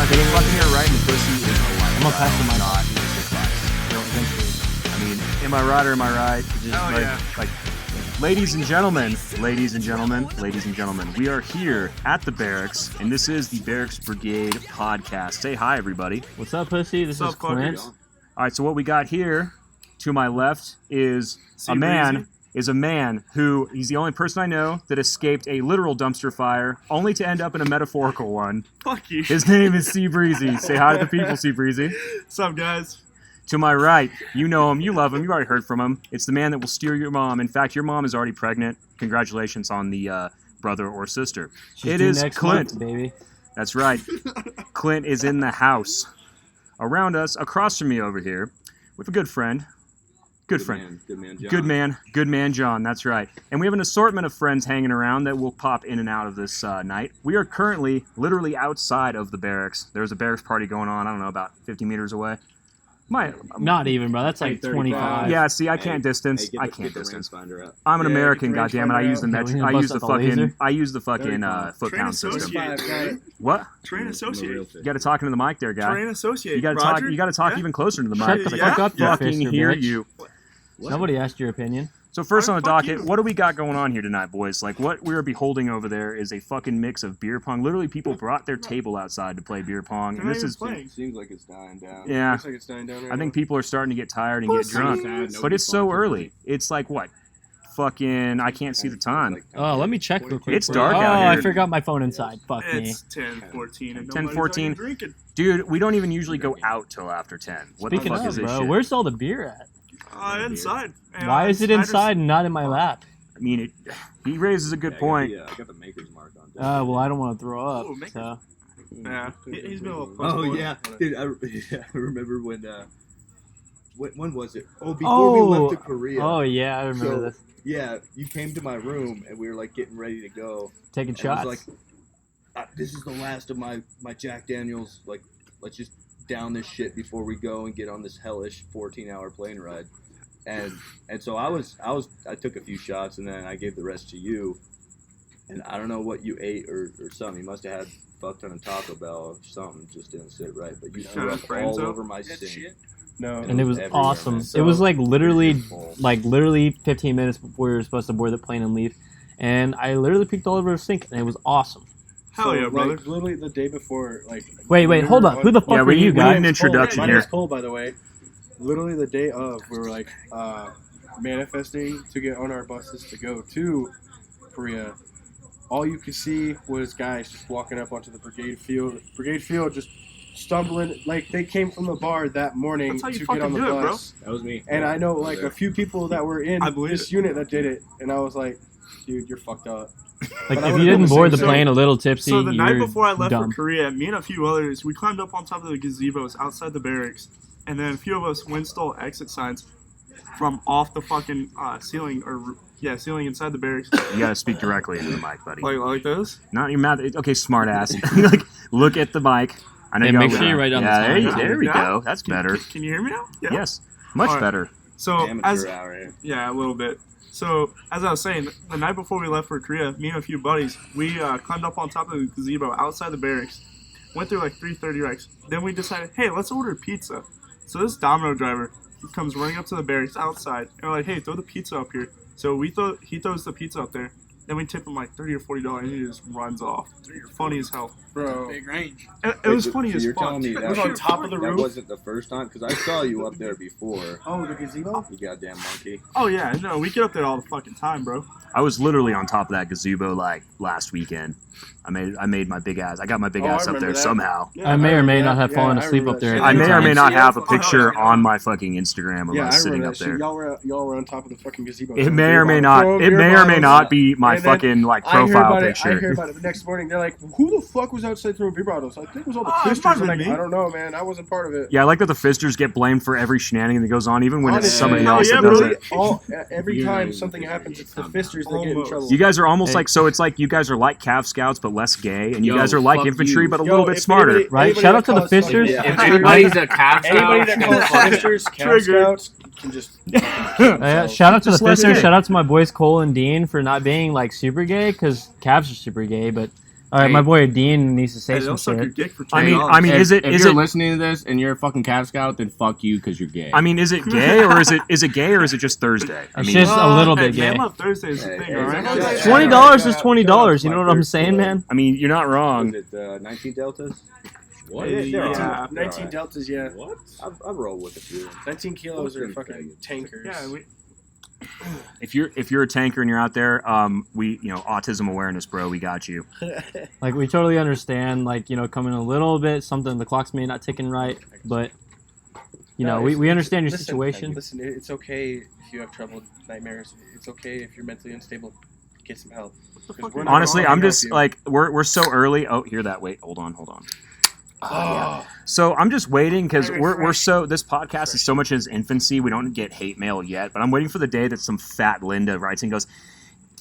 Fucking her right in the pussy is a life. I'm gonna pass the mic. Not advice. I mean, am I right or am I right? Just like, ladies and gentlemen, we are here at the Barracks, and this is the Barracks Brigade podcast. Say hi, everybody. What's up, pussy? This is Clint. All right, so what we got here to my left is a man who, he's the only person I know that escaped a literal dumpster fire, only to end up in a metaphorical one. Fuck you. His name is Seabreezy. Say hi to the people, Seabreezy. What's up, guys? To my right, you know him, you love him, you already heard from him. It's the man that will steer your mom. In fact, your mom is already pregnant. Congratulations on the brother or sister. It is Clint. Month, baby. That's right. Clint is in the house. Around us, across from me over here, with a good friend. Good man, John. Good man, John. That's right. And we have an assortment of friends hanging around that will pop in and out of this night. We are currently literally outside of the barracks. There's a barracks party going on, I don't know, about 50 meters away. Not even, bro. That's like 25. Yeah, see, I can't distance. I can't distance. I'm an American, goddammit. I use the metro. I use the fucking foot pound system. What? Train associate. You got to talk into the mic there, guy. Train associate. You got to talk. You got to talk even closer to the mic. Shut the fuck up, you fucking fister, hear bitch. you. What? Nobody asked your opinion. So first on the Fuck docket, you. what do we got going on here tonight, boys? Like, what we are beholding over there is a fucking mix of beer pong. Literally, people brought their table outside to play beer pong, and this is Seems like it's dying down. yeah. Looks like it's dying down right I think now. people are starting to get tired and get drunk, but it's so early. It's like what? Fucking, I can't see the time. Oh, let me check real quick. It's bro. dark oh, out here. I forgot my phone inside. Fuck me. It's 10:14 and 10:14. drinking. Dude, we don't even usually go out till after 10. What Speaking the fuck of, is this bro, shit? where's all the beer at? Inside. And Why is it Snyder's- inside and not in my lap? I mean, he raises a good point. I got the maker's mark on. Well, I don't want to throw up. Ooh, make So. Yeah, he's been a little. Oh flexible yeah, on it. dude. I remember when. When was it? Oh, before we left to Korea. Oh yeah, I remember So, this. Yeah, you came to my room and we were like getting ready to go. Taking And I shots. was like, this is the last of my Jack Daniels. Like, let's just down this shit before we go and get on this hellish 14-hour plane ride. And so I took a few shots and then I gave the rest to you. And I don't know what you ate or something. You must have had a fuck ton of Taco Bell or something. Just didn't sit right. But you threw up brains all out? over my sink. No. and it was everywhere, awesome. man. It was like literally, beautiful. 15 minutes before we were supposed to board the plane and leave, and I literally peeked all over the sink, and it was awesome. Hell yeah, brother. Like, literally the day before, like... Wait, hold up. Who the fuck Yeah, are we you need an guys? introduction My here. name's Cole, by the way. Literally the day of, we were like manifesting to get on our buses to go to Korea. All you could see was guys just walking up onto the Brigade Field, just stumbling. Like, they came from the bar that morning That's how you to get on the fucking do it, bro. bus. That was me. And I know, like, a few people that were in I believe this it. unit that did it. And I was like, dude, you're fucked up. Like, But I if would've you done didn't the board the same plane thing. a little tipsy, So the night you're before I left dumb. for Korea, me and a few others, we climbed up on top of the gazebos outside the barracks, and then a few of us went stole exit signs from off the fucking ceiling inside the barracks. You gotta speak directly into the mic, buddy. like those. Not your mouth. Okay, smart ass. Like, look at the mic. I know Hey, y'all make live- sure you write down the Yeah, time. there we Yeah? go. That's better. Can you hear me now? Yeah. Yes, much Alright. better. So as Amateur hour here. yeah, a little bit. So as I was saying, the night before we left for Korea, me and a few buddies, we climbed up on top of the gazebo outside the barracks, went through like 3:30 wrecks. Then we decided, hey, let's order pizza. So this Domino driver comes running up to the barracks outside, and we're like, hey, throw the pizza up here. So he throws the pizza up there. Then we tip him like $30 or $40, and he just runs off. Funny as hell. Bro. It was funny So as you're fuck. telling me It was on top of the that roof. wasn't the first time? Because I saw you up there before. Oh, the gazebo? You goddamn monkey. Oh yeah, no, we get up there all the fucking time, bro. I was literally on top of that gazebo like last weekend. I made my big ass. I got my big Oh, I ass up remember there that. somehow. Yeah, I may or may not have yeah, fallen I asleep remember up there. that at I may or times. may not have a Oh, picture yeah. on my fucking Instagram of Yeah, us I sitting remember up that shit. there. Y'all were on top of the fucking gazebo. It may or may not. It may or may not be my And then fucking like I hear profile about picture. It, I hear about it the next morning. They're like, "Who the fuck was outside throwing beer bottles?" I think it was all the Oh, it fisters. might have I'm like, been me. I don't know, man. I wasn't part of it. Yeah, I like that the fisters get blamed for every shenanigan that goes on, even when it's Honestly, somebody hell else yeah, that does brother. it. Every You time know something you're happens, gonna it's the get fisters that get in Almost. trouble. You guys are almost Hey. like, so it's like you guys are like Cav Scouts but less gay, and you Yo, guys are like fuck infantry you. but a Yo, little bit if smarter. anybody- Right? anybody Shout out that to the calls, like, fisters. yeah, If anybody's a Cav Anybody that calls Scout, fisters Cav Triggered. Scouts can just. Shout out to the Just let it fisters. hit. Shout out to my boys Cole and Dean for not being like super gay, because Cavs are super gay, but All right, Hey. my boy Dean needs to say Hey, some they'll suck your shit. dick for I mean, $20. is it if is you're it? listening to this and you're a fucking Cab Scout, then fuck you because you're gay. I mean, is it gay or is it gay or is it just Thursday? I It's mean, just a little Hey, bit gay. Man Love Thursday is the thing, alright? $20 is $20. You know what I'm saying, man? I mean, you're not wrong. Was it 19 deltas? What? Yeah. 19 deltas, yeah. What? I've rolled with a few. 19 kilos are fucking tankers. Yeah, If you're a tanker and you're out there, autism awareness, bro, we got you. Like, we totally understand, like, coming a little bit, something, the clocks may not ticking right, but, we understand your situation. Listen, it's okay if you have trouble, nightmares. It's okay if you're mentally unstable. Get some help. 'Cause we're not Honestly, gonna I'm help just you. like we're so early. Oh, hear that? Wait, hold on. Oh. So I'm just waiting because we're so this podcast is so much in its infancy. We don't get hate mail yet, but I'm waiting for the day that some fat Linda writes and goes,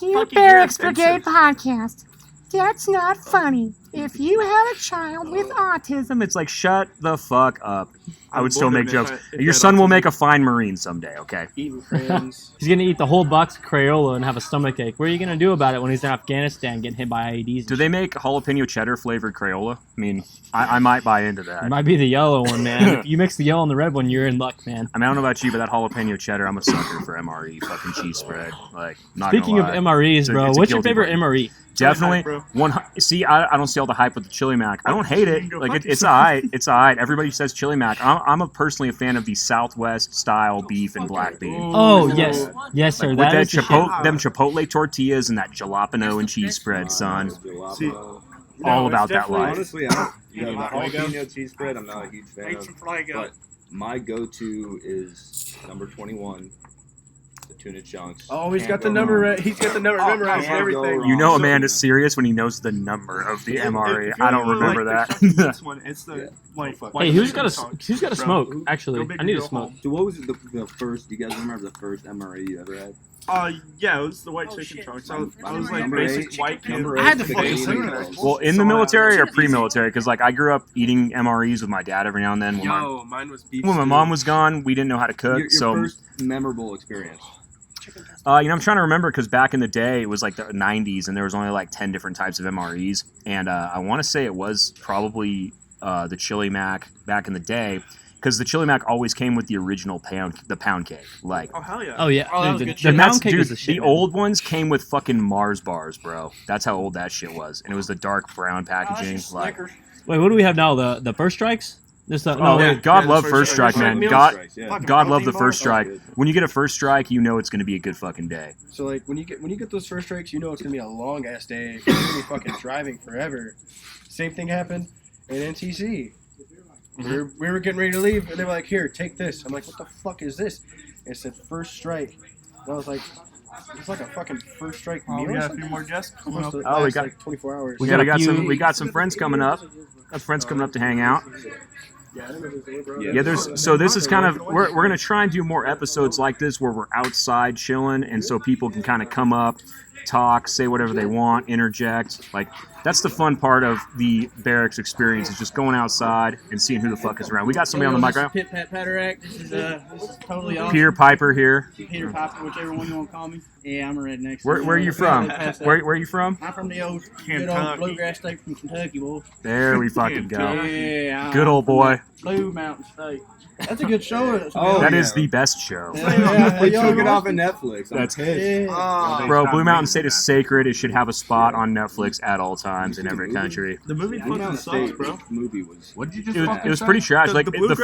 Dear Barracks Brigade podcast, that's not funny. If you have a child with autism, It's like, shut the fuck up. I I'm would still make wondering jokes. if Your that son will autism- make a fine Marine someday, okay? Eating crayons. He's going to eat the whole box of Crayola and have a stomachache. What are you going to do about it when he's in Afghanistan getting hit by IEDs? Do they make jalapeno cheddar flavored Crayola? I mean, I might buy into that. It might be the yellow one, man. If you mix the yellow and the red one, you're in luck, man. I mean, I don't know about you, but that jalapeno cheddar, I'm a sucker for MRE, fucking cheese spread. Like, not Speaking gonna of lie. MREs, It's a- bro, it's a what's your guilty favorite pleasure. MRE? Definitely. bro. See, I don't see all the hype with the chili mac. I don't hate it. You can go Like fuck it's yourself. alright. It's alright. Everybody says chili mac. I'm personally a fan of the Southwest style beef and black bean. Oh, yes. Yes, sir. With That that is the shit. them chipotle tortillas and that jalapeno and cheese spread, son. See, All about that life. Honestly, I don't. Yeah, The Fuego. jalapeno cheese spread, I'm not a huge fan of. But my go-to is number 21, the tuna chunks. Oh, he's Can't got the go number wrong. right. He's got the number memorized and can't go everything. wrong. You know a So- man is serious when he knows the number of the MRE. If you I don't really remember like that. this one, it's the like. fuck. white Hey, who's chicken got chunks. a Bro, smoke? go Actually, big I or need go to smoke. home. So what was the first? Do you guys remember the first MRE you ever had? Yeah, it was the white chicken chunks. I was like Number basic 8, white kid. number I had 8, to fucking spaghetti say meatballs. Well, in the military or pre-military? Because like I grew up eating MREs with my dad every now and then. Yo, mine was beef. When my stew. mom was gone, we didn't know how to cook. Your so, first memorable experience. I'm trying to remember because back in the day, it was like the 90s, and there was only like 10 different types of MREs. And I want to say it was probably the chili mac back in the day, because the chili mac always came with the original pound cake. Like, Oh hell yeah! Oh, yeah. Oh, that was Dude, good the shit. and that's pound cake dude, is the shit, the man. old ones came with fucking Mars bars, bro. That's how old that shit was, and it was the dark brown packaging. Like, Wait, what do we have now? The first strikes? This oh, no, yeah, wait. God the love first first strike. strike, man. Meals? God, Right, yeah. Fucking God love the protein first bars? strike. When you get a first strike, you know it's going to be a good fucking day. So like when you get those first strikes, you know it's gonna be a long ass day. You're gonna be fucking driving forever. Same thing happened in NTC. We were getting ready to leave, and they were like, "Here, take this." I'm like, "What the fuck is this?" And it said first strike. And I was like, "It's like a fucking first strike Oh, meal." we or got a something?" few more guests coming Supposed up. to Oh, we last, got- like 24 hours. We Yeah, got a few- we got some friends coming up. Got friends coming up to hang out. Yeah, I didn't know this, bro. Yeah, this is kind of we're gonna try and do more episodes like this where we're outside chilling, and so people can kind of come up, talk, say whatever they want, interject. Like that's the fun part of the barracks experience is just going outside and seeing who the fuck is around. We got somebody on the mic right now. Pit Pat Patterack. This is totally awesome. Peter Piper here. Peter Piper, whichever one you want to call me. Yeah, I'm a redneck. Where are you from? Past that. Where are you from? I'm from the old good old Kentucky. bluegrass state from Kentucky, boy. There we fucking go. Yeah, Good old boy. Blue Mountain State. That's a good show. Oh, That yeah. is the best show. They took it off of Netflix. That's Yeah. Ah, Bro, Blue Mountain State is sacred. It should have a spot on Netflix at all times in every country. the movie Blue fucking Mountain sucks, State bro. movie was. What did you just It was, fucking it was say? pretty trash. Like the Bluegrass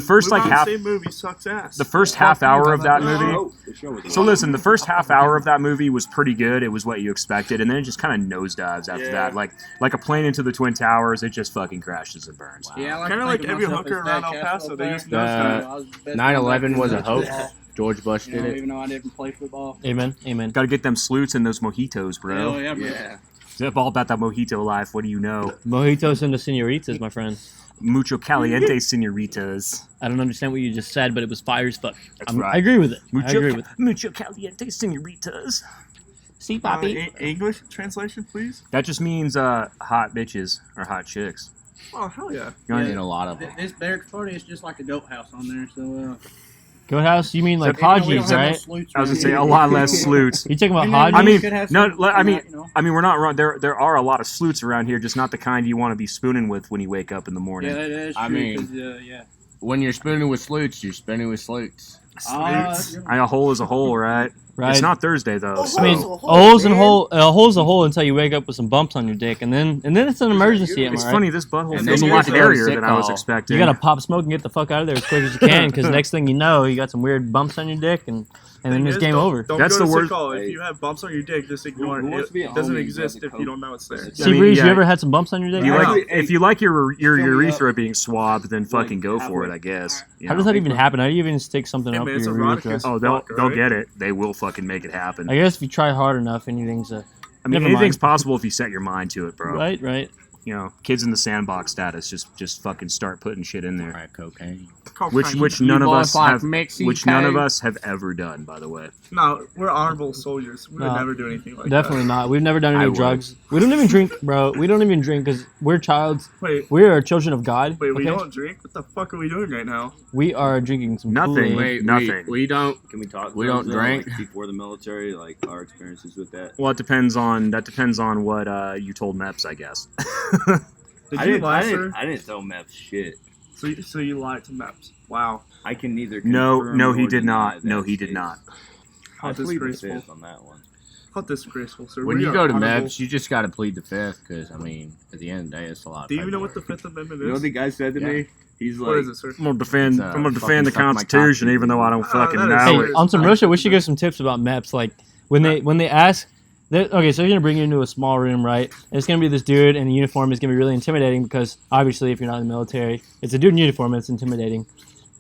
first or like Blue half Mountain State movie sucks ass. the first half hour of that movie. Oh, the show was So listen, the first half hour of that movie was pretty good. It was what you expected, and then it just kind of nosedives after Yeah. that. Like a plane into the Twin Towers, it just fucking crashes and burns. Yeah, I Kinda to like think of every myself hooker as around Fat El Castle Paso, up they there. just The I was the best 9/11 was a football hoax. player. George Bush You did know, it. even though I didn't play football. Amen. Amen. Got to get them salutes and those mojitos, bro. Hell yeah, bro. Yeah. It's all about that mojito life. What do you know? Mojitos and the senoritas, my friend. Mucho caliente, senoritas. I don't understand what you just said, but it was fire as fuck. That's right. I agree with it. I agree with it. Mucho caliente, senoritas. See, Poppy. English translation, please. That just means hot bitches or hot chicks. Oh hell yeah! You know, In a lot of them. This barracks party is just like a goat house on there, so Goat house? You mean like Even though we Haji's, don't have no right? sleuths I was gonna around say here, a lot you less know. sleuts. You talking about And then Haji's? I mean, could have no, some, I mean, you know. I mean, we're not wrong. There are a lot of sleuts around here, just not the kind you want to be spooning with when you wake up in the morning. Yeah, that is true. I mean- 'cause, yeah. When you're spooning with sleuts, you're spooning with sleuts. A hole is a hole, right? Right. It's not Thursday though. I mean, So. a hole's a hole until you wake up with some bumps on your dick, and then it's an emergency. Am I It's right? funny. This butthole And feels a then lot you get a hairier sick than I was call. expecting. You gotta pop smoke and get the fuck out of there as quick as you can, because next thing you know, you got some weird bumps on your dick, and then it's game over. Don't That's go the to worst- sick call. If you have bumps on your dick, just ignore Who it. wants to be a It doesn't homie and exist grab if the you coke? don't know it's there. I mean, Seabreezy, yeah. you ever had some bumps on your dick? If you I like, know. if you like your Fill me urethra being swabbed, then fucking go for it. halfway. I guess. You How know? does that even happen? How do you even stick something Hey, up man, it's your erotic urethra? as Oh, they'll fuck, they'll right? get it. They will fucking make it happen. I guess if you try hard enough, anything's a I mean, never anything's mind. possible if you set your mind to it, bro. right. You know, kids in the sandbox status just fucking start putting shit in there, Crack cocaine. which You none of boys us like have, Mexican? which none of us have ever done, by the way. No, we're honorable soldiers. We would No, never do anything like Definitely not. We've never done I any would. drugs. We don't even drink, bro. We don't even drink because we're childs. that. Wait, We are children of God. we okay? don't drink? What the fuck are we doing right now? We are drinking some Nothing. Kool-Aid. Wait, Nothing. We don't. Can we talk? We drugs, don't though, drink. like, before the military, like our experiences with that. Well, it depends on what you told Meps, I guess. Did I you didn't, lie, I sir? didn't. I didn't tell Meth shit. So you lied to Maps. Wow. I can neither. No, confirm no, he nor did deny not. that No, he did statement. not. How I plead the disgraceful. fifth on that one. How disgraceful, sir. When We you are go to honorable. MEPS, you just got to plead the fifth, because I mean, at the end of the day, it's a lot. Of Do you even know what paperwork. the Fifth Amendment You know what is? the guy said to Yeah. me? He's What like, is it, sir? I'm gonna defend. It's, I'm gonna fucking defend the suck my Constitution, cock, even though I don't fucking that is know Hey, weird. it. on some real shit, we should give some tips about maps. Like when they ask, okay, so they're gonna bring you into a small room, right? And it's gonna be this dude in a uniform. It's gonna be really intimidating because obviously, if you're not in the military, it's a dude in uniform. And it's intimidating.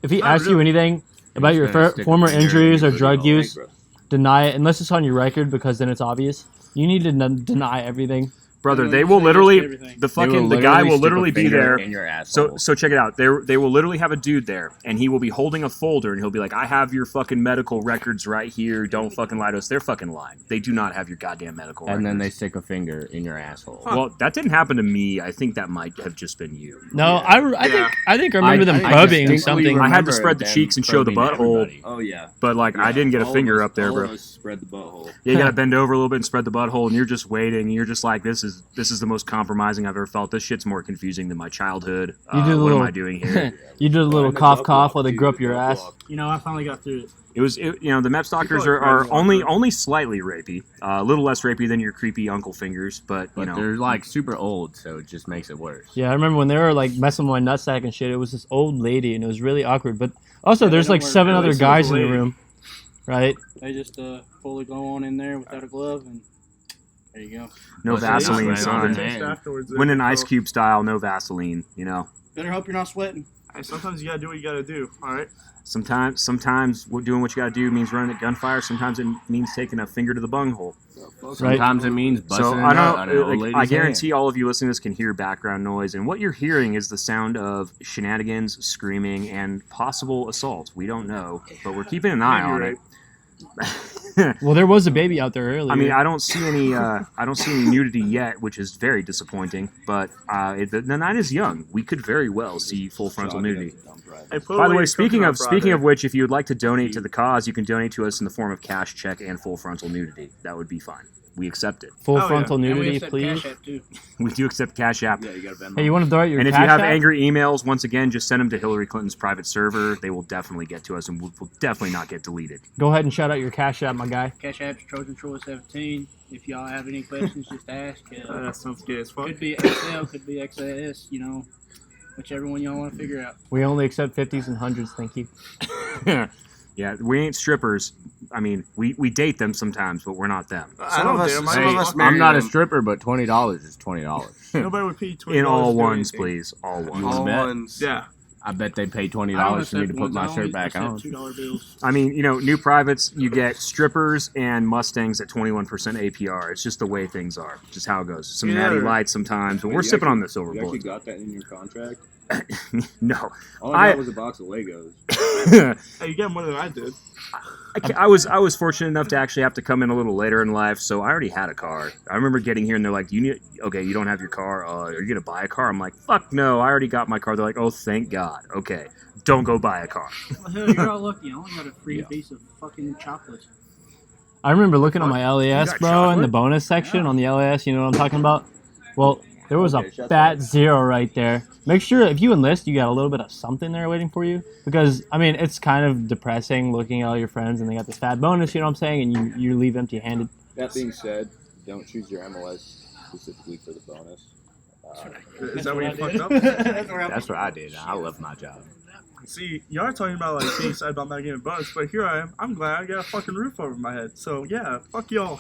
If he Not asks you really. anything about He's your gonna stick a former finger in injuries your or drug "Oh, use, thank, bro." deny it unless it's on your record because then it's obvious. You need to deny everything. Brother, No, they you will say yes to literally everything. the They will fucking the guy will stick a literally be finger there. in your So asshole. so check it out. They will literally have a dude there, and he will be holding a folder, and he'll be like, "I have your fucking medical records right here. Don't fucking lie to us." They're fucking lying. They do not have your goddamn medical records. and then they stick a finger in your asshole. Well, that didn't happen to me. I think that might have just been you. No, Yeah. I think I remember them I probing distinctly something. I had to remember spread the them cheeks and show the probing butthole. everybody. Oh yeah. But like, I Yeah, didn't get a all finger of us- up there, all bro. of us spread the butthole. Yeah, you gotta bend over a little bit and spread the butthole, and you're just waiting. And you're just like, this is the most compromising I've ever felt. This shit's more confusing than my childhood. You do a what little- am I doing here? You did a little And the cough gut cough block, while they too, grew up the your gut ass. block. You know, I finally got through it. The MEPS doctors call it are crazy only walker. only slightly rapey, a little less rapey than your creepy uncle fingers, but But you know, they're like super old, so it just makes it worse. Yeah, I remember when they were like messing with my nutsack and shit. It was this old lady, and it was really awkward. But also, Yeah, they there's don't like work. 7 Yeah, other this is guys a in the lady. room, right? They just fully go on in there without a glove, and there you go. no Well, so Vaseline, right on son. the man. Afterwards, When in so- Ice Cube style, no Vaseline. You know, Better hope you're not sweating. Hey, sometimes you gotta do what you gotta do. All right. sometimes doing what you gotta do means running at gunfire. Sometimes it means taking a finger to the bunghole. Right. Sometimes it means busting So a I nut on an don't. old Like, lady's I guarantee hand. all of you listening to this can hear background noise, and what you're hearing is the sound of shenanigans, screaming, and possible assault. We don't know, but we're keeping an eye Maybe on rape. it. Well, there was a baby out there earlier. I mean, I don't see any. I don't see any nudity yet, which is very disappointing. But the night is young. We could very well see full frontal nudity. Hey, put By away the way, your speaking coconut of speaking Friday. of which, if you would like to donate to the cause, you can donate to us in the form of cash, check, and full frontal nudity. That would be fine. We accept it. full Oh, yeah. frontal And we nudity, accept please. Cash App, too. We do accept Cash App. Yeah, you gotta bend Hey, you want to throw out your And if Cash you have App? angry emails, once again, just send them to Hillary Clinton's private server. They will definitely get to us, and will definitely not get deleted. Go ahead and shout out your Cash App, my guy. Cash App's Trojan Troy 17. If y'all have any questions, just ask. That sounds gay as fuck. Could be XL, could be XS, you know, whichever one y'all want to figure out. We only accept 50s and 100s, thank you. Yeah, we ain't strippers. I mean, we date them sometimes, but we're not them. I don't dare. My Hey, motherfucker- I'm not a stripper, but $20 is $20. Nobody would pay $20 In all to do ones, anything. please. All ones. All ones. Yeah. I bet they pay I don't $20 for me to accept put my ones, I shirt only back accept on. $2 bills. I mean, new privates, you get strippers and Mustangs at 21% APR. It's just the way things are. Just how it goes. Some Yeah. natty lights sometimes, but Wait, we're you sipping on actually- the silver You actually bullet. got that in your contract? No. All I I- got was a box of Legos. Hey, you get more than I did. I was fortunate enough to actually have to come in a little later in life, so I already had a car. I remember getting here and they're like, you don't have your car. Are you gonna buy a car? I'm like, fuck no, I already got my car. They're like, oh, thank God. Okay, don't go buy a car. Well, hell, you're all lucky. I only got a free piece of fucking chocolates. I remember looking at my LAS, got bro, in the chocolate? bonus section on the LAS. You know what I'm talking about? Well, there was Okay, a shots fat fired. 0 right there. Make sure if you enlist, you got a little bit of something there waiting for you. Because, I mean, it's kind of depressing looking at all your friends and they got this fat bonus, you know what I'm saying? And you leave empty-handed. That being said, don't choose your MLS specifically for the bonus. Is that where you fucked up? That's what I did. I love my job. See, y'all are talking about like being excited about not getting a bonus, but here I am. I'm glad I got a fucking roof over my head. So yeah, fuck y'all.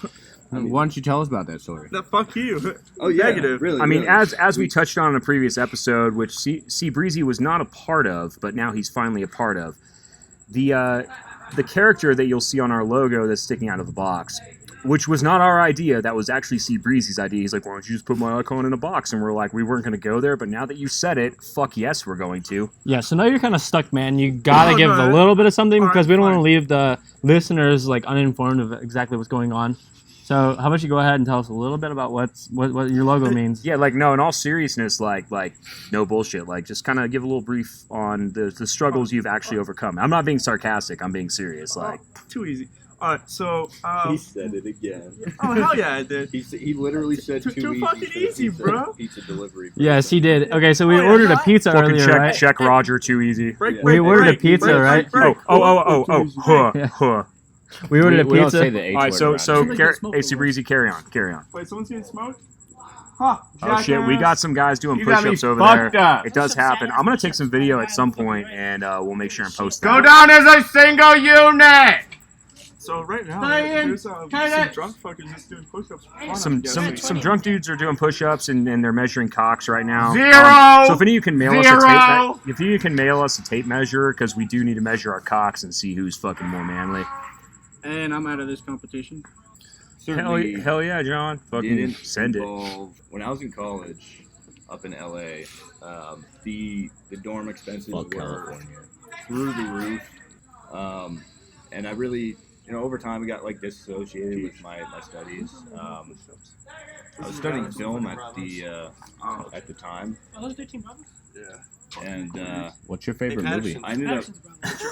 Why don't you tell us about that story? That fuck you. Oh yeah, Negative. Really. I mean, really. as we touched on in a previous episode, which Seabreezy was not a part of, but now he's finally a part of, the character that you'll see on our logo that's sticking out of the box, which was not our idea. That was actually Seabreezy's idea. He's like, why don't you just put my icon in a box? And we're like, we weren't going to go there, but now that you said it, fuck yes, we're going to. Yeah, so now you're kind of stuck, man. You gotta Oh, give no. a little bit of something All because right, we don't want to fine. leave the listeners like uninformed of exactly what's going on. So how about you go ahead and tell us a little bit about what your logo means? Yeah, like, no, in all seriousness, like no bullshit. Like, just kind of give a little brief on the struggles you've actually overcome. I'm not being sarcastic. I'm being serious. Like, Too easy. Alright, so He said it again. oh hell yeah, I did. He literally said Too too easy. fucking for the easy, pizza, bro. Pizza delivery. Yes, he did. Okay, so we Oh, yeah, ordered a yeah. pizza fucking earlier, check, right? check Roger, too easy. Break, Yeah. break, We ordered a break, pizza, break, right? break. Huh, Yeah. huh. We ordered a We don't pizza. say the H All right, word so around so here. AC Breezy, carry on. Wait, someone's getting smoked? Huh? Oh shit, we got some guys doing You got me push-ups over fucked there. up. It does happen. I'm gonna take some video at some point, and we'll make sure and post that. Go down as a single unit. So right now, Stay in. there's some drunk fuckers just doing push-ups for fun. Some I'm guessing. some drunk dudes are doing push-ups and they're measuring cocks right now. Zero. So if any of you can mail us a Zero. tape, if you can mail us a tape measure, because we do need to measure our cocks and see who's fucking more manly. And I'm out of this competition. Certainly Hell yeah, John. Fucking didn't send it. involve, when I was in college up in LA, the dorm expenses Fuck were California. through the roof. And I really, over time, we got like disassociated with my studies. I was studying film at the time, Oh, those 15 brothers? and What's your favorite movie? I ended up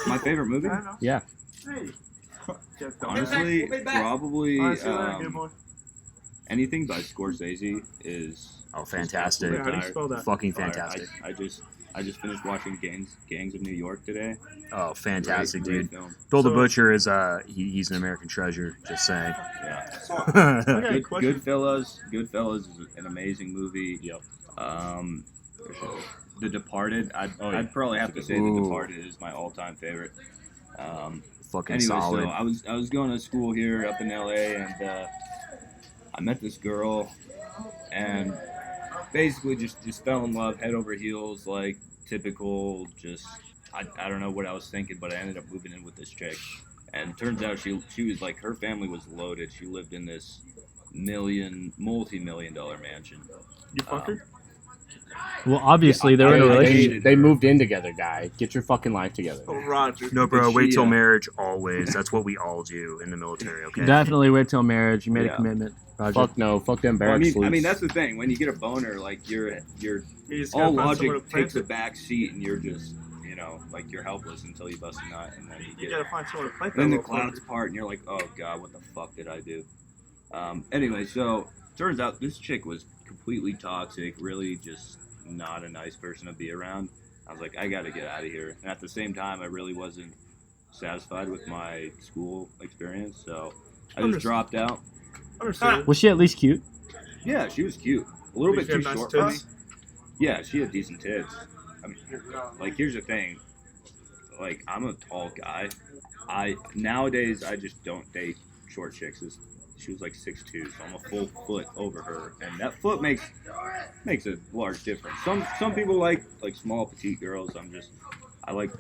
my favorite movie. I don't know. Yeah. Hey. Get the- Honestly, probably Alright, see you later, good boy. anything by Scorsese is Oh, fantastic. Yeah, how do you spell that? Fucking fire. fantastic. I just finished watching Gangs of New York today. Oh, fantastic, Great dude. film. Bill the So- Butcher is he's an American treasure. Just saying. Yeah. I got a Good, question. Goodfellas is an amazing movie. Yep. The Departed. I'd probably have to say The Departed is my all-time favorite. Fucking Anyway, solid. so I was going to school here up in LA, and I met this girl, and basically just fell in love, head over heels, like typical. Just I don't know what I was thinking, but I ended up moving in with this chick, and turns out she was like, her family was loaded. She lived in this multi-million-dollar mansion. You fucker? Well, obviously they're in a relationship. They moved in together, guy. Get your fucking life together. Oh, Roger. No, bro. But Wait she, till marriage. Always. That's what we all do in the military. Okay. Definitely wait till marriage. You made a Yeah. commitment, Roger. Fuck no. Fuck them Well, barracks. I mean that's the thing. When you get a boner, like your You just all gotta find somewhere logic to plant takes a it. back seat, and you're just like you're helpless until you bust a nut, and then You gotta find somewhere to plant that then the little clouds fucker. part, and you're like, oh god, what the fuck did I do? Anyway, so turns out this chick was completely toxic, really just not a nice person to be around. I was like, I gotta get out of here. And at the same time, I really wasn't satisfied with my school experience, so I just dropped out. Understood. Was she at least cute? Yeah, she was cute. A little bit Did she too have nice short for me. tits? Yeah, she had decent tits. I mean, like, here's the thing. Like, I'm a tall guy. Nowadays I just don't date short chicks. She was like 6'2", so I'm a full foot over her, and that foot makes a large difference. Some people like small petite girls. I like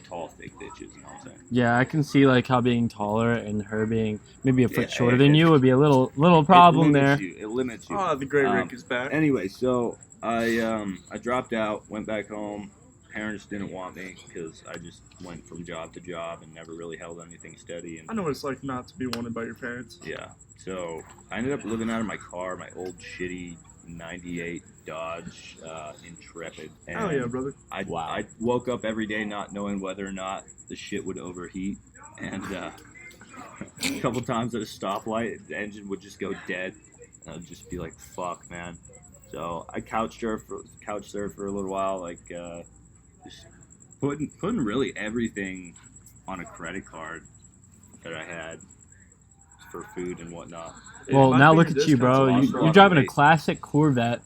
tall thick bitches. You know what I'm saying? Yeah, I can see like how being taller and her being maybe a foot Yeah, shorter than you would be a little problem there. It limits you. Oh, the Great Rick is back. Anyway, so I dropped out, went back home. Parents didn't want me because I just went from job to job and never really held anything steady. And I know what it's like not to be wanted by your parents. yeah, so I ended up living out of my car, my old shitty '98 Dodge Intrepid. And Hell yeah, brother. I woke up every day not knowing whether or not the shit would overheat, and a couple times at a stoplight, the engine would just go dead, and I'd just be like, "Fuck, man." So I couch surfed for a little while, like just putting really everything on a credit card that I had for food and whatnot. Well, My now finger look at you, discounts bro. a lot for a You're lot of driving a weight. classic Corvette,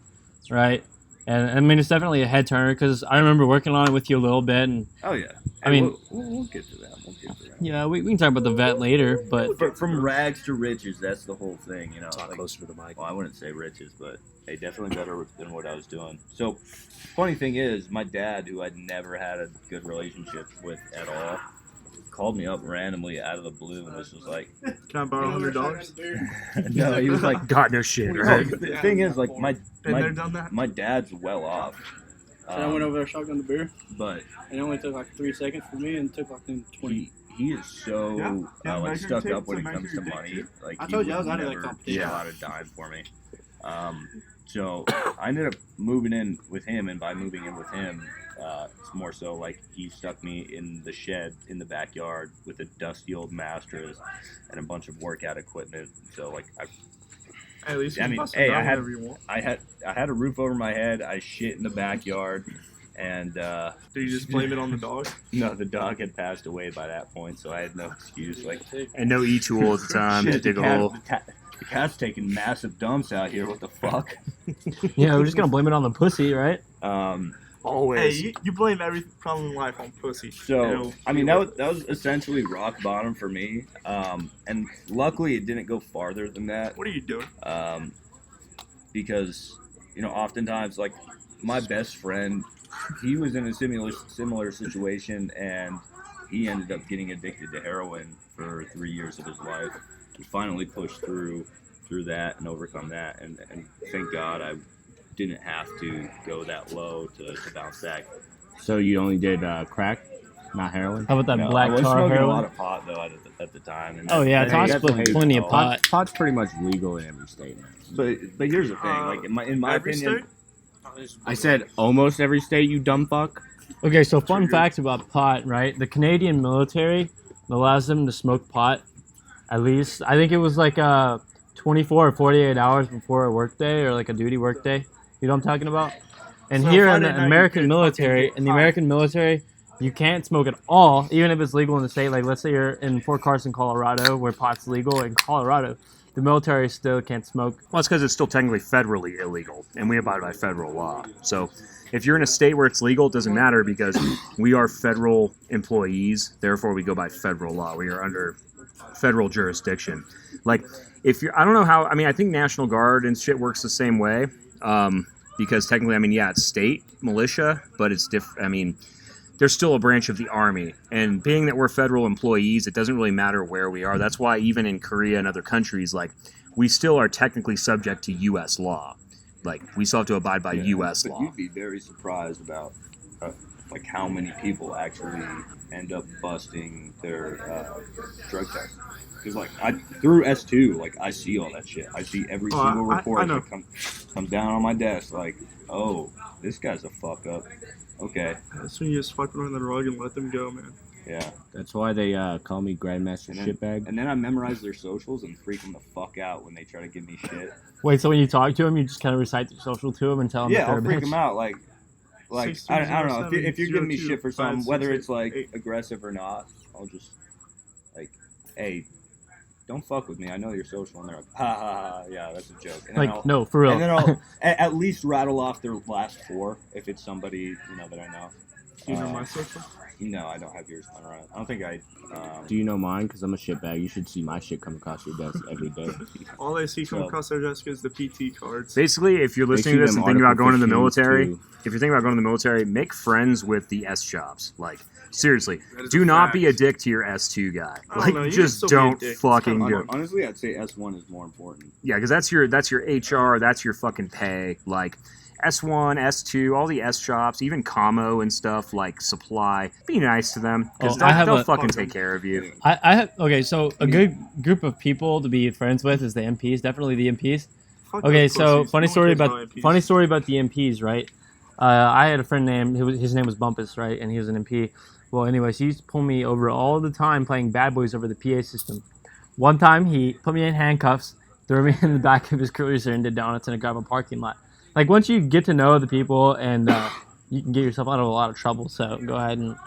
right? And I mean, it's definitely a head turner because I remember working on it with you a little bit, and Oh yeah. I mean- we'll get to that. yeah, we can talk about the vet later. But From rags to riches, that's the whole thing, you know. Talk like- closer to the mic. Well, I wouldn't say riches, but hey, definitely better than what I was doing. So, funny thing is, my dad, who I'd never had a good relationship with at all, called me up randomly out of the blue and was just like, Can I borrow $100? no, he was like, God, no shit, no, right? the thing is, like, Been there, done that. my dad's well off. So I went over there, shotgun the beer, But and it only took like 3 seconds for me, and it took like 20. he is so Yeah, like measure stuck tape up when to it comes measure to your money. tape. Like I he told you I would was out of that never competition. pull out a dime for me. So I ended up moving in with him, and by moving in with him, it's more so like he stuck me in the shed in the backyard with a dusty old mattress and a bunch of workout equipment. So like At least you I can mean, bust hey, it I down had- whenever you want. I had a roof over my head. I shit in the backyard, and Do you just blame it on the dog? no, the dog had passed away by that point, so I had no excuse. Like And no e-tool at the time to shit, dig a cat- hole. the cat's taking massive dumps out here. What the fuck? yeah, we're just gonna blame it on the pussy, right? Hey, Always. you blame every problem in life on pussy. So It'll I mean be that was essentially rock bottom for me, and luckily it didn't go farther than that, What are you doing? because you know oftentimes like my best friend, he was in a similar situation, and he ended up getting addicted to heroin for 3 years of his life. He finally pushed through that and overcome that, and thank God I didn't have to go that low to bounce back. So you only did crack, not heroin? How about that No, black I was tar smoking a lot heroin? of pot though at the time. And Oh yeah, that- Todd's that's smoking what- plenty of pot. Pot's pretty much legal in every state now. But here's the thing, like in my every opinion, state? I said almost every state, you dumb fuck. Okay, so fun facts about pot, right? The Canadian military allows them to smoke pot at least, I think it was like 24 or 48 hours before a work day or like a duty work day. You know what I'm talking about? And So here in Friday the night you American could military, fucking get high. you can't smoke at all, even if it's legal in the state. Like let's say you're in Fort Carson, Colorado, where pot's legal in Colorado. The military still can't smoke. Well, it's because it's still technically federally illegal, and we abide by federal law. So if you're in a state where it's legal, it doesn't matter because we are federal employees. Therefore, we go by federal law. We are under federal jurisdiction. Like, if you're, I don't know how, I mean, I think National Guard and shit works the same way. Because technically, I mean, yeah, it's state militia, but it's different. I mean, there's still a branch of the army, and being that we're federal employees, it doesn't really matter where we are. That's why even in Korea and other countries, like, we still are technically subject to U.S. law. Like, we still have to abide by U.S. but law. you'd be very surprised about like how many people actually end up busting their drug test. Because like through S2, like I see all that shit. I see every Oh, single I report know. that comes down on my desk. Like, oh, this guy's a fuck up. Okay, That's when you just fuck them on the rug and let them go, man. yeah. That's why they call me Grandmaster And then- Shitbag. And then I memorize their socials and freak them the fuck out when they try to give me shit. Wait, so when you talk to them, you just kind of recite their social to them and tell them Yeah, that I'll they're a freak bitch? them out. Like I don't know if you're giving me 630-702-526-8. shit for something, whether it's like aggressive or not, I'll just like, hey, don't fuck with me. I know you're social, and they're like, ha ha ha, yeah, that's a joke. And then Like, no, for real. and then I'll at least rattle off their last four if it's somebody that I know. Do you know my social? No, I don't have yours memorized. I don't think I. Do you know mine? Because I'm a shitbag. You should see my shit come across your desk every day. All they see come So- across their desk is the PT cards. Basically, if you're listening to They this see and them thinking about going to the Article 15s military, too. if you're thinking about going to the military, make friends with the S jobs. Like, seriously, That is do a not fact. be a dick to your S2 guy. I don't Like, know, you can just still be a don't dick. It's fucking kinda do it. honestly, I'd say S1 is more important. Yeah, because that's your HR, that's your fucking pay. Like, S1, S2, all the S shops, even Commo and stuff, like supply. Be nice to them because Oh, I have they'll a- fucking take care of you. I have okay, so a good group of people to be friends with is the MPs, definitely the MPs. Fuck Okay, those so pussies. funny No one story cares about the MPs, right? I had a friend named his name was Bumpus, right, and he was an MP. Well, anyways, he used to pull me over all the time playing Bad Boys over the PA system. One time, he put me in handcuffs, threw me in the back of his cruiser, and did donuts in a gravel parking lot. Like once you get to know the people, and you can get yourself out of a lot of trouble. So go ahead and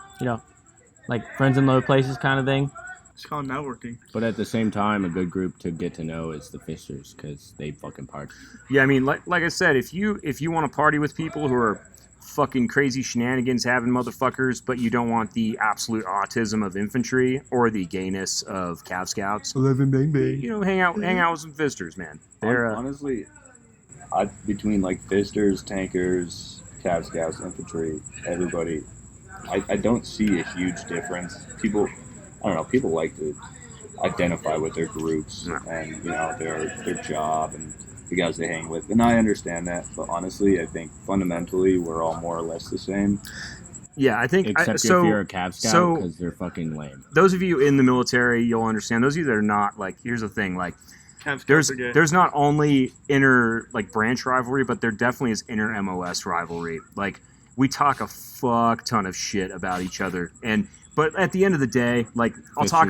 like friends in low places kind of thing. It's called networking. But at the same time, a good group to get to know is the Fisters because they fucking party. Yeah, I mean, like I said, if you want to party with people who are fucking crazy shenanigans having motherfuckers, but you don't want the absolute autism of infantry or the gayness of Cav Scouts, 11 bang bang. Hang out with some Fisters, man. They're honestly, between like Fisters, tankers, Cav Scouts, infantry, everybody, I don't see a huge difference. People like to identify with their groups and their job and the guys they hang with, and I understand that. But honestly, I think fundamentally we're all more or less the same. Yeah, I think except if you're a Cav Scout because they're fucking lame. Those of you in the military, you'll understand. Those of you that are not, like, here's the thing, like, there's not only inner like branch rivalry, but there definitely is inner MOS rivalry. Like, we talk a fuck ton of shit about each other, but at the end of the day, like we talk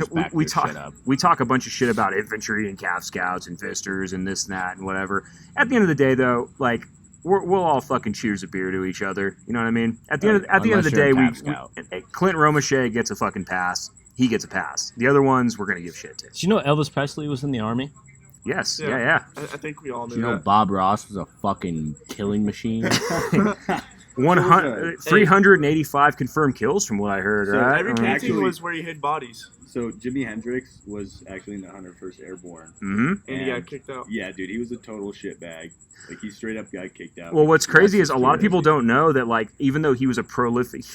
a bunch of shit about infantry and Cav Scouts and Fisters and this and that and whatever. At the end of the day, though, like we'll all fucking cheers a beer to each other. You know what I mean? At the end of the day, Clint Romachet gets a fucking pass. He gets a pass. The other ones we're gonna give shit to. Did you know Elvis Presley was in the army? Yes. Yeah. I think we all knew. You know, Bob Ross was a fucking killing machine. 385 confirmed kills from what I heard. So right? every painting was where you hid bodies. So Jimi Hendrix was actually in the 101st Airborne. Mm-hmm. And he got kicked out. Yeah, dude, he was a total shitbag. Like, he straight up got kicked out. Well, what's crazy is a lot of people don't know that, like, even though he was a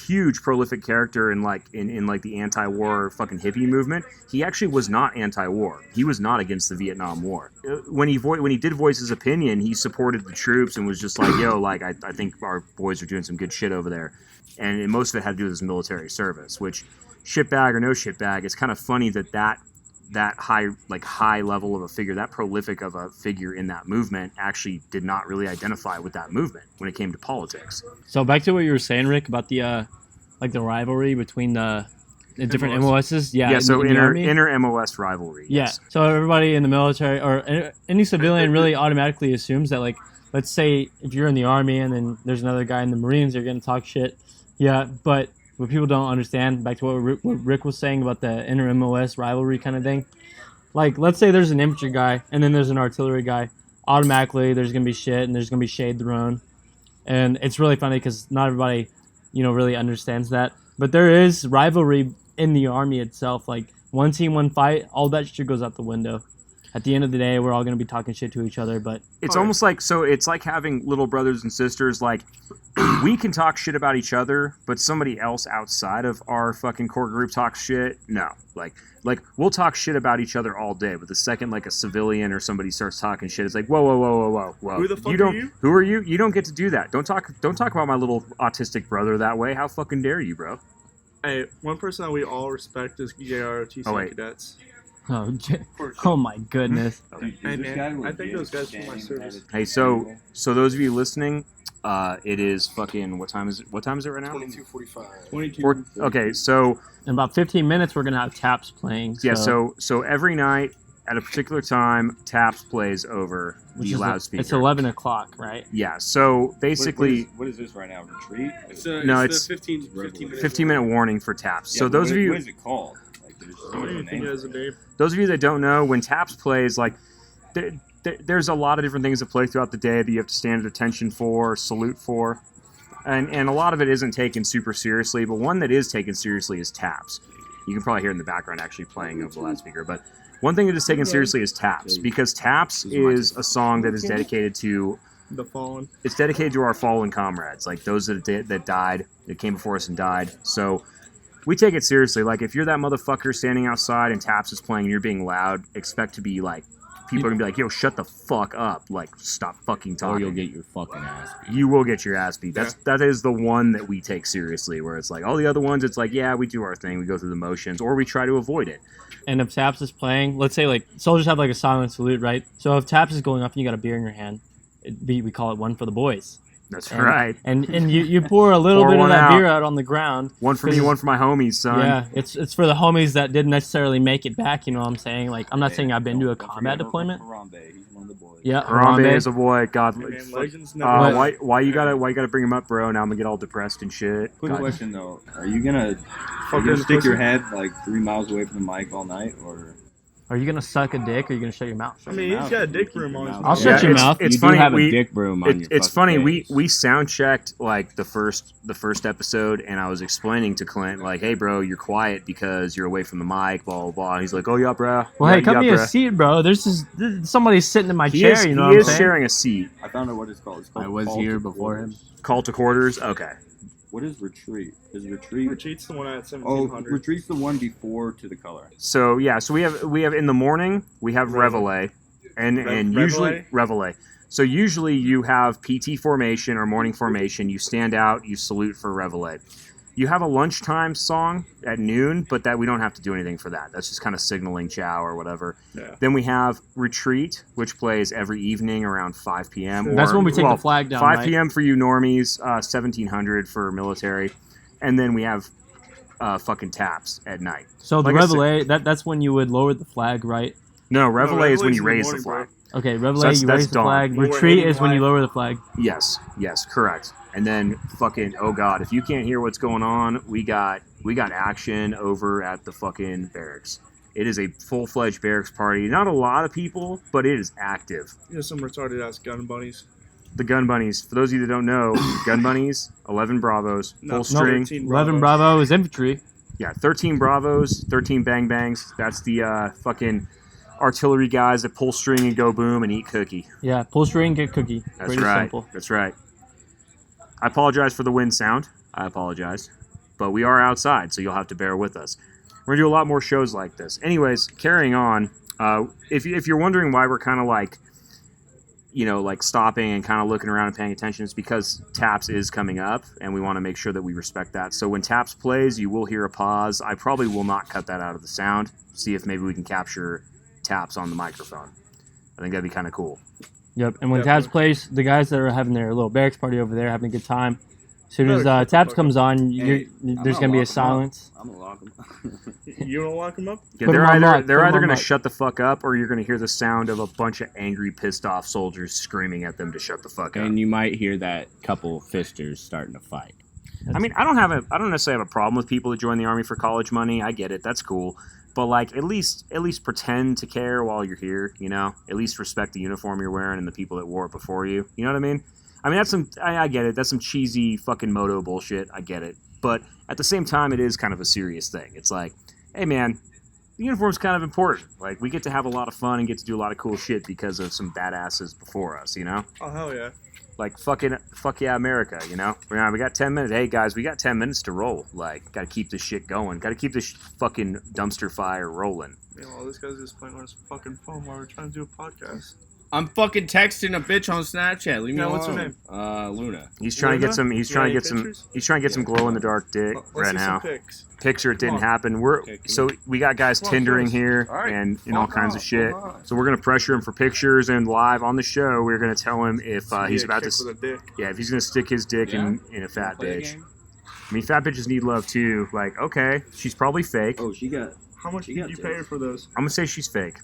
huge prolific character in the anti-war fucking hippie movement, he actually was not anti-war. He was not against the Vietnam War. When he did voice his opinion, he supported the troops and was just like, yo, like, I think our boys are doing some good shit over there. And most of it had to do with his military service, which, shitbag or no shitbag, it's kind of funny that high level of a figure, that prolific of a figure in that movement actually did not really identify with that movement when it came to politics. So back to what you were saying, Rick, about the the rivalry between the different MOSs. Yeah. So inner MOS rivalry. Yeah. Yes. So everybody in the military or any civilian really automatically assumes that, like, let's say if you're in the army and then there's another guy in the Marines, you're gonna talk shit. Yeah, but what people don't understand, back to what Rick was saying about the inner MOS rivalry kind of thing. Like, let's say there's an infantry guy and then there's an artillery guy. Automatically, there's going to be shit and there's going to be shade thrown. And it's really funny because not everybody, really understands that. But there is rivalry in the army itself. Like, one team, one fight, all that shit goes out the window. At the end of the day, we're all going to be talking shit to each other, but... It's almost like, so it's like having little brothers and sisters, like, we can talk shit about each other, but somebody else outside of our fucking core group talks shit? No. Like we'll talk shit about each other all day, but the second, like, a civilian or somebody starts talking shit, it's like, whoa. Who the fuck are you? Who are you? You don't get to do that. Don't talk about my little autistic brother that way. How fucking dare you, bro? Hey, one person that we all respect is JROTC cadets. Oh my goodness. Hey, man, I think those guys for my service. Hey, so those of you listening, it is fucking, what time is it right now? 22:45. Okay, so in about 15 minutes we're gonna have taps playing. Yeah, so every night at a particular time, taps plays over the loudspeaker. It's 11 o'clock, right? Yeah, so basically... What is this right now, retreat? It's 15 minute warning for taps. Yeah, so those of you... What is it called? Those of you that don't know, when taps plays, like, there's a lot of different things that play throughout the day that you have to stand at attention for, salute for, and a lot of it isn't taken super seriously, but one that is taken seriously is taps. You can probably hear it in the background actually playing over the loudspeaker, but one thing that is taken seriously is taps, because taps is a song that is dedicated to the fallen. It's dedicated to our fallen comrades, like those that died, that came before us and died. So we take it seriously. Like, if you're that motherfucker standing outside and taps is playing and you're being loud, expect to be, like, people are gonna be like, "Yo, shut the fuck up!" Like, stop fucking talking. Or you'll get your fucking ass beat. You will get your ass beat. That is the one that we take seriously. Where it's like all the other ones, it's like, yeah, we do our thing, we go through the motions, or we try to avoid it. And if Taps is playing, let's say like soldiers have like a silent salute, right? So if Taps is going off and you got a beer in your hand, we call it one for the boys. That's right. And you pour a little bit of that beer out on the ground. One for me, one for my homies, son. Yeah, it's for the homies that didn't necessarily make it back. You know what I'm saying? Like, I'm not saying I've been to a combat deployment. He's one of the boys. Yeah, Harambe is a boy. God, Legends why you gotta bring him up, bro? Now I'm gonna get all depressed and shit. Quick question though: Are you gonna stick your head like 3 miles away from the mic all night, or? Are you gonna suck a dick, or are you gonna shut your mouth? I mean, he's got a dick room on his mouth. I'll shut your mouth. It's You funny. do have we a dick broom on your it's fucking funny. face. We sound checked like the first episode, and I was explaining to Clint like, "Hey, bro, you're quiet because you're away from the mic." Blah blah blah. And he's like, "Oh yeah, bro." Well, yeah, hey, cut yeah, me bruh." a seat, bro. There's somebody sitting in my He chair. is, you know he what I'm is saying? sharing a seat. I found out what it's called. It's called I was call here to before him. quarters. Call to quarters. Okay. What is retreat? Is retreat? Retreat's the one at Oh, 1700. retreat's the one before to the color. So yeah, so we have in the morning we have reveille, and usually reveille. So usually you have PT formation or morning formation. You stand out, you salute for reveille. You have a lunchtime song at noon, but that we don't have to do anything for that. That's just kind of signaling chow or whatever. Yeah. Then we have retreat, which plays every evening around 5 p.m. That's or- when we take well, the flag down. 5 right? p.m. for you normies, 1700 for military, and then we have fucking taps at night. So the Like I said- reveille, that's when you would lower the flag, right? No, reveille is when reveille's you in the raise the morning, flag. Okay, reveille, that's- you that's raise the dawn. flag. We're Retreat hitting is when you live. lower the flag. Yes, correct. And then fucking, oh god, if you can't hear what's going on, we got action over at the fucking barracks. It is a full-fledged barracks party. Not a lot of people, but it is active. There's some retarded ass gun bunnies. The gun bunnies. For those of you that don't know, gun bunnies, 11 Bravos, full string. 13 11 Bravos. Bravo is infantry. Yeah, 13 Bravos, 13 Bang Bangs. That's the fucking artillery guys that pull string and go boom and eat cookie. Yeah, pull string, get cookie. That's Pretty right. simple. That's right. I apologize for the wind sound. I apologize. But we are outside, so you'll have to bear with us. We're going to do a lot more shows like this. Anyways, carrying on, if you're wondering why we're kind of like, like stopping and kind of looking around and paying attention, it's because Taps is coming up, and we want to make sure that we respect that. So when Taps plays, you will hear a pause. I probably will not cut that out of the sound. See if maybe we can capture Taps on the microphone. I think that'd be kind of cool. Yep, and when Taps plays, the guys that are having their little barracks party over there having a good time. As soon as Taps comes on, there's going to be a silence. I'm gonna lock him. You want to lock him up? Yeah, Put 'em they're on either lock, they're put 'em either on going to lock. shut the fuck up, or you're going to hear the sound of a bunch of angry, pissed off soldiers screaming at them to shut the fuck up. And you might hear that couple fisters starting to fight. I mean, I don't necessarily have a problem with people that join the army for college money. I get it, that's cool. But like, at least pretend to care while you're here. At least respect the uniform you're wearing and the people that wore it before you. You know what I mean? I mean, I get it. That's some cheesy fucking moto bullshit. I get it. But at the same time, it is kind of a serious thing. It's like, hey man, the uniform's kind of important. Like, we get to have a lot of fun and get to do a lot of cool shit because of some badasses before us, Oh, hell yeah. Like, fuck yeah, America, we got 10 minutes. Hey, guys, we got 10 minutes to roll. Like, gotta keep this shit going. Gotta keep this fucking dumpster fire rolling. Meanwhile, this guy's just playing on his fucking phone while we're trying to do a podcast. I'm fucking texting a bitch on Snapchat. Leave me alone. What's her name? Luna. He's trying to get some. He's trying to get some. pictures? He's trying to get some glow in the dark dick Let's right see now. some pics. Picture it didn't Come on. happen. Okay, So we got guys Come on, show Tindering us. here All right. and all kinds of shit. Come on. So we're gonna pressure him for pictures, and live on the show we're gonna tell him if he's about to. With a dick. Yeah, if he's gonna stick his dick in a fat Play a bitch. game? I mean, fat bitches need love too. Like, okay, she's probably fake. Oh, she got. How much You did got you tits. pay her for those? I'm gonna say she's fake.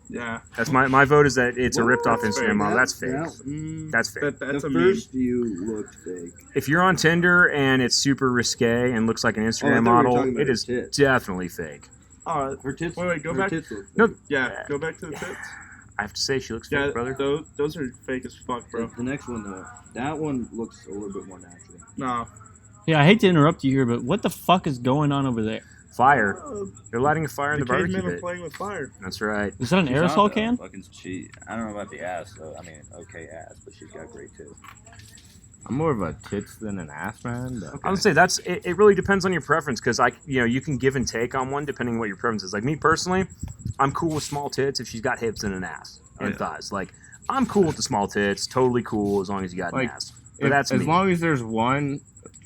Yeah. That's my vote is that it's a ripped off That's Instagram fake. model. That's fake. That, That's fake. That's the a meme. first you looked fake. If you're on Tinder and it's super risque and looks like an Oh, I Instagram thought we were model, talking about it her is tits. definitely fake. Her tits. Wait, go her back. Tits look No. fake. Yeah, go back to the tits. I have to say she looks fake, Yeah, brother. those are fake as fuck, bro. The next one though, that one looks a little bit more natural. No. Yeah, I hate to interrupt you here, but what the fuck is going on over there? Fire. They're lighting a fire in the barbecue cavemen are pit. playing with fire. That's right. Is that an She's aerosol hot, though. can? Fucking I don't know about the ass, though. I mean, okay ass, but she's got great tits. I'm more of a tits than an ass man. But I would say it really depends on your preference because you can give and take on one depending on what your preference is. Like me personally, I'm cool with small tits if she's got hips and an ass and thighs. Like I'm cool with the small tits, totally cool as long as you got an ass. But that's as me. long as there's one,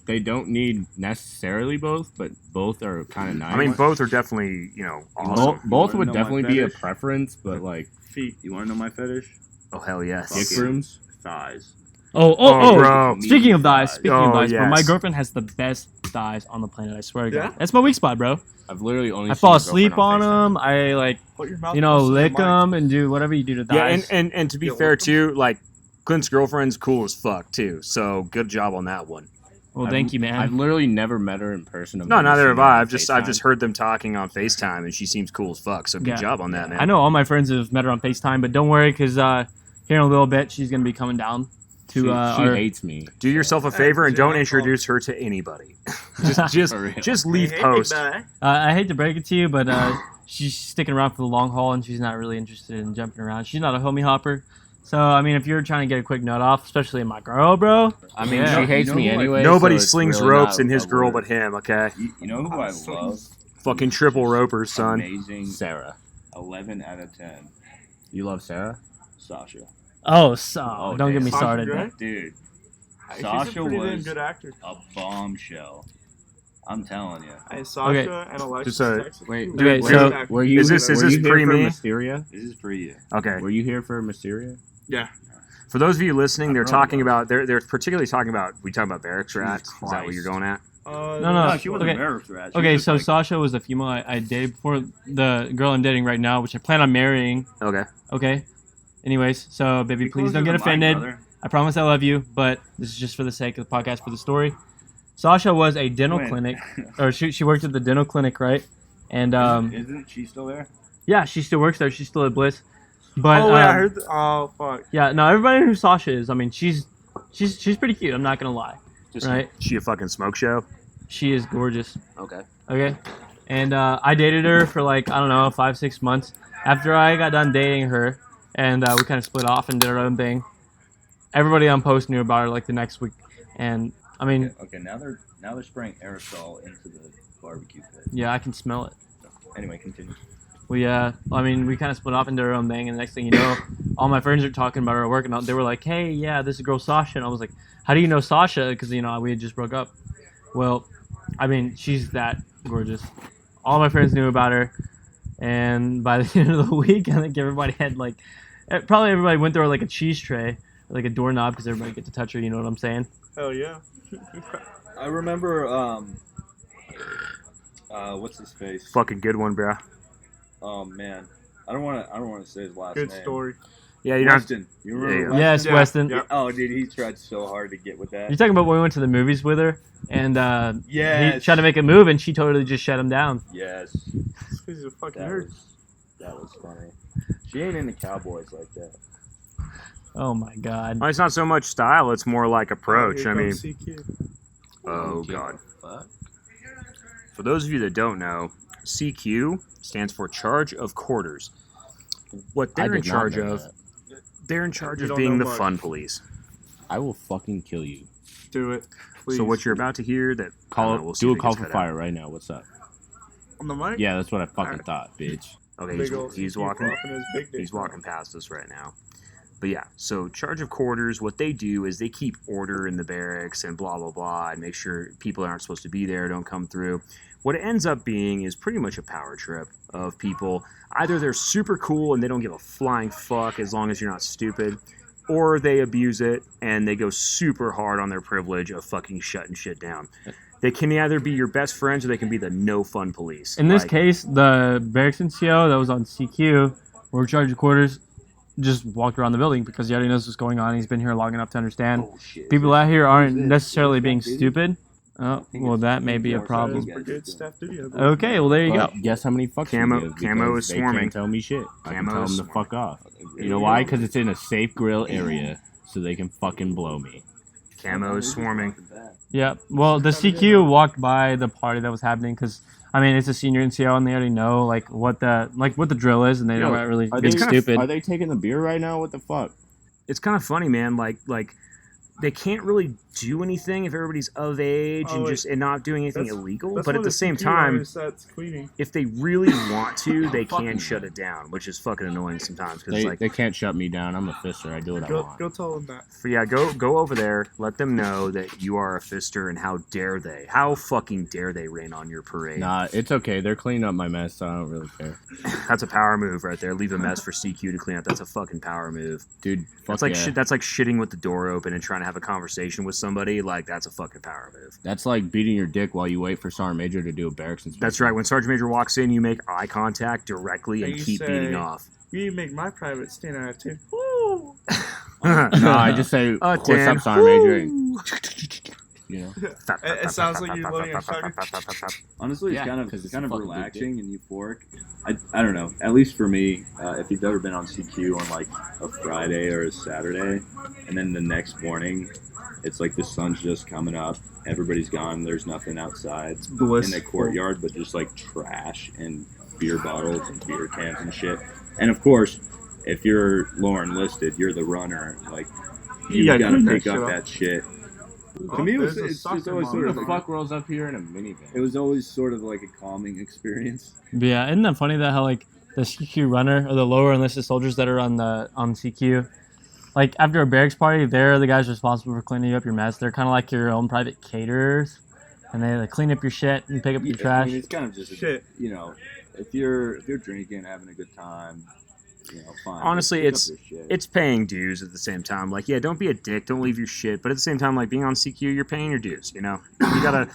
they don't need necessarily both, but both are kind of nice. I mean, both are definitely awesome. Both would know definitely my be a fetish? preference, but like Feet. You want to know my fetish? Oh hell yes. dick Fucking rooms. Thighs. Oh, bro. Speaking of thighs, bro, my yes. girlfriend has the best thighs on the planet. I swear to Yeah? God, that's my weak spot, bro. I've literally only. I seen fall my asleep girlfriend on FaceTime. them. I Put your mouth lick them and do whatever you do to Yeah, thighs. and to be fair too, like Clint's girlfriend's cool as fuck too. So good job on that one. Well, thank you, man. I've literally never met her in person. No, neither have I. I've just FaceTime. heard them talking on FaceTime, and she seems cool as fuck. So good Yeah. job on that, man. I know all my friends have met her on FaceTime, but don't worry, because here in a little bit, she's going to be coming down to She our... hates me. Do yourself a favor and yeah, don't no introduce her to anybody. For real. just leave post. I hate to break it to you, but she's sticking around for the long haul, and she's not really interested in jumping around. She's not a homie hopper. So, I mean, if you're trying to get a quick nut off, especially in my girl, bro. I mean, Yeah. she hates You know me who I- anyway. Nobody so it's slings really ropes not in his a girl word. but him. Okay, You know who I love? fucking triple ropers, son. Amazing. Sarah. 11 out of 10. You love Sarah? Sasha. Oh, Oh, don't get damn. me Sasha started. Grey? Dude, She's Sasha a pretty damn was good actor. a bombshell. I'm telling you. Hey, Sasha and Alexis. Just, Texas. Wait, Ooh, okay, great so- actor. Were you? Is this were you here pre for me? Mysteria? This is for you. Okay. Were you here for Mysteria? Yeah. For those of you listening, they're I talking probably about they're particularly talking about Barracks Rats. Is that what Christ. you're going at? No, No, she wasn't okay. Barracks Rat. She Okay, was so just Sasha was the female I dated before. The girl I'm dating right now, which I plan on marrying. Okay. Okay. Anyways, so baby, Be please closer don't to get the mic, offended. brother. I promise I love you, but this is just for the sake of the podcast, for the story. Sasha was a dental Wait. clinic, or she worked at the dental clinic, right? And Isn't she still there? yeah, she still works there. She's still at Bliss. But Oh, wait, I heard. Oh, fuck. yeah, no, everybody knows who Sasha is. I mean, she's pretty cute. I'm not gonna lie, Just right? she a fucking smoke show. She is gorgeous. Okay. Okay. And I dated her for like, I don't know, 5-6 months. After I got done dating her, and we kind of split off and did our own thing, everybody on post knew about her like the next week. And I mean, Okay, now they're spraying aerosol into the barbecue pit. yeah, I can smell it. Anyway, continue. We kind of split off and did our own thing, and the next thing you know, all my friends are talking about her at work, and they were like, "Hey, yeah, this is girl Sasha," and I was like, "How do you know Sasha?" Because we had just broke up. Well, I mean, she's that gorgeous. All my friends knew about her, and by the end of the week, I think everybody had probably everybody went through like a cheese tray, like a doorknob, because everybody get to touch her. You know what I'm saying? Hell yeah. I remember, what's his face? Fucking good one, bro. Oh man, I don't want to say his last Good name. story. Yeah, you know. Weston. You remember? Yeah. Yes, Yeah, Weston. yeah. Oh, dude, he tried so hard to get with that. You're talking about when we went to the movies with her, and he Yes. tried to make a move, and she totally just shut him down. Yes. This is a fucking nerd. That was funny. She ain't into cowboys like that. Oh my God. Well, it's not so much style; it's more like approach. Here I mean, comes CQ. oh god. For those of you that don't know, CQ stands for Charge of Quarters. What I they're in did not charge know of, that. they're in charge You of don't being know the much. fun police. I will fucking kill you. Do it. Please. So what you're about to hear, that I don't Call know, we'll see do if a it call gets for cut fire out. right now. What's up? On the mic? Yeah, that's what I fucking Alright. thought, bitch. Okay, Big ol' he's CQ walking. flopping his big dick He's out. walking past us right now. But yeah, so charge of quarters, what they do is they keep order in the barracks and blah, blah, blah, and make sure people that aren't supposed to be there don't come through. What it ends up being is pretty much a power trip of people. Either they're super cool and they don't give a flying fuck as long as you're not stupid, or they abuse it and they go super hard on their privilege of fucking shutting shit down. They can either be your best friends or they can be the no fun police. In this Like, case, the barracks NCO that was on CQ, or charge of quarters, just walked around the building because he already knows what's going on. He's been here long enough to understand. Oh shit. People out here aren't necessarily being stupid. Oh, well, that may be a That is problem. brigade staff duty. I believe. Okay, well, there you go. But guess how many fucks Camo- we give Camo because is they swarming. can't tell me shit. I can Camo tell is them to swarming. fuck off. You know why? Because it's in a safe grill area, so they can fucking blow me. Camo is swarming. Yeah, well, the CQ walked by the party that was happening because, I mean, it's a senior NCO and they already know what the drill is, and they don't really Are being they stupid. Are they taking the beer right now? What the fuck? It's kind of funny, man. Like they can't really do anything if everybody's of age and not doing anything illegal. That's But at what the same CQ time, always sets cleaning. if they really want to, they can shut it down, which is fucking annoying sometimes. Cause They can't shut me down. I'm a fister. I do what I want. Go tell them that. So yeah, go over there. Let them know that you are a fister, and how dare they? How fucking dare they rain on your parade? Nah, it's okay. They're cleaning up my mess, so I don't really care. That's a power move right there. Leave a mess for CQ to clean up. That's a fucking power move, dude. That's like shit. That's like shitting with the door open and trying to have a conversation with somebody. Like that's a fucking power move. That's like beating your dick while you wait for Sergeant Major to do a barracks inspection. That's right. When Sergeant Major walks in, you make eye contact directly and you keep say, beating off. You make my private stand out of 10. No, I just say, what's up, Sergeant Major? And, you know, it sounds like you're loading a shotgun. Honestly, it's kind of relaxing and euphoric. I don't know. At least for me, if you've ever been on CQ on like a Friday or a Saturday, and then the next morning, it's like the sun's just coming up, everybody's gone, there's nothing outside in the courtyard, but just like trash and beer bottles and beer cans and shit. And of course, if you're lower enlisted, you're the runner. Like you gotta pick up that shit. To me, it's always sort who of the fuck rolls up here in a minivan? It was always sort of like a calming experience. Yeah, isn't that funny that how like the CQ runner or the lower enlisted soldiers that are on CQ, like after a barracks party, they're the guys responsible for cleaning up your mess. They're kind of like your own private caterers, and they like clean up your shit and pick up your trash. I mean, it's kind of just shit. You know, if you're drinking, having a good time. You know, fine. Honestly, it's paying dues at the same time. Like, yeah, don't be a dick, don't leave your shit. But at the same time, like being on CQ, you're paying your dues. You know, you gotta.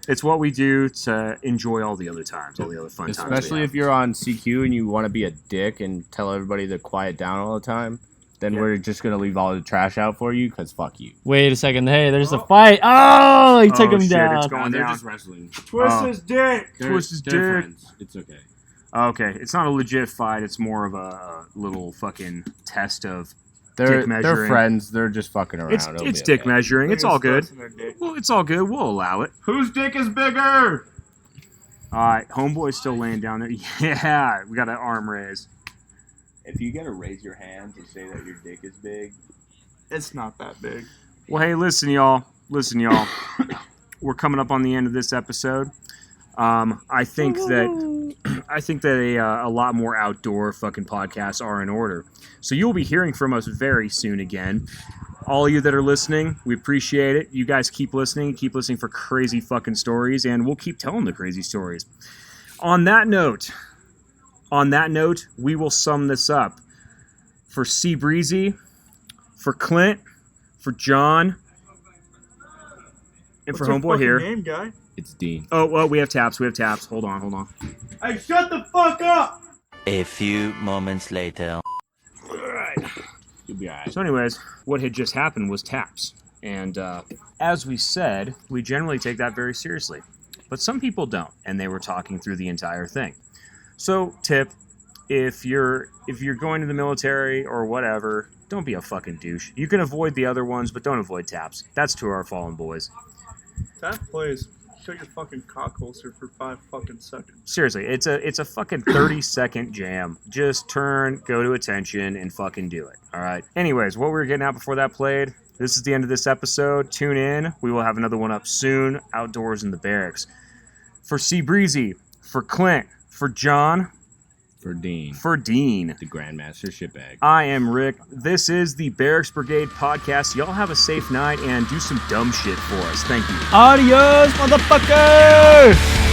It's what we do to enjoy all the other times, all the other fun times. Especially if you're on CQ and you want to be a dick and tell everybody to quiet down all the time. Then we're just gonna leave all the trash out for you because fuck you. Wait a second. Hey, there's a fight. Oh, he took him shit, down. It's going They're down. just wrestling. Twist his dick. Twist his dick. Friends. It's okay. Okay, it's not a legit fight. It's more of a little fucking test of dick measuring. They're friends. They're just fucking around. It's dick measuring. It's all good. Well, it's all good. We'll allow it. Whose dick is bigger? All right, homeboy's still laying down there. Yeah, we got an arm raise. If you gotta raise your hand to say that your dick is big, it's not that big. Well, hey, listen, y'all. We're coming up on the end of this episode. I think that a lot more outdoor fucking podcasts are in order. So you'll be hearing from us very soon again. All of you that are listening, we appreciate it. You guys keep listening for crazy fucking stories, and we'll keep telling the crazy stories. On that note, we will sum this up. For Seabreezy, for Clint, for John, and for homeboy here. Name, guy? It's Dean. Oh, well, we have taps. Hold on. Hey, shut the fuck up! A few moments later. Alright. You'll be alright. So anyways, what had just happened was taps. And as we said, we generally take that very seriously. But some people don't, and they were talking through the entire thing. So, tip, if you're going to the military or whatever, don't be a fucking douche. You can avoid the other ones, but don't avoid taps. That's to our fallen boys. Tap plays. Shut your fucking cock holster for 5 fucking seconds. Seriously, it's a fucking 30-second jam. Just turn, go to attention, and fucking do it. All right. Anyways, what we were getting at before that played, this is the end of this episode. Tune in. We will have another one up soon, outdoors in the barracks. For Seabreezy, for Clint, for John, For Dean. The Grandmaster Shitbag. I am Rick. This is the Barracks Brigade podcast. Y'all have a safe night and do some dumb shit for us. Thank you. Adios, motherfucker!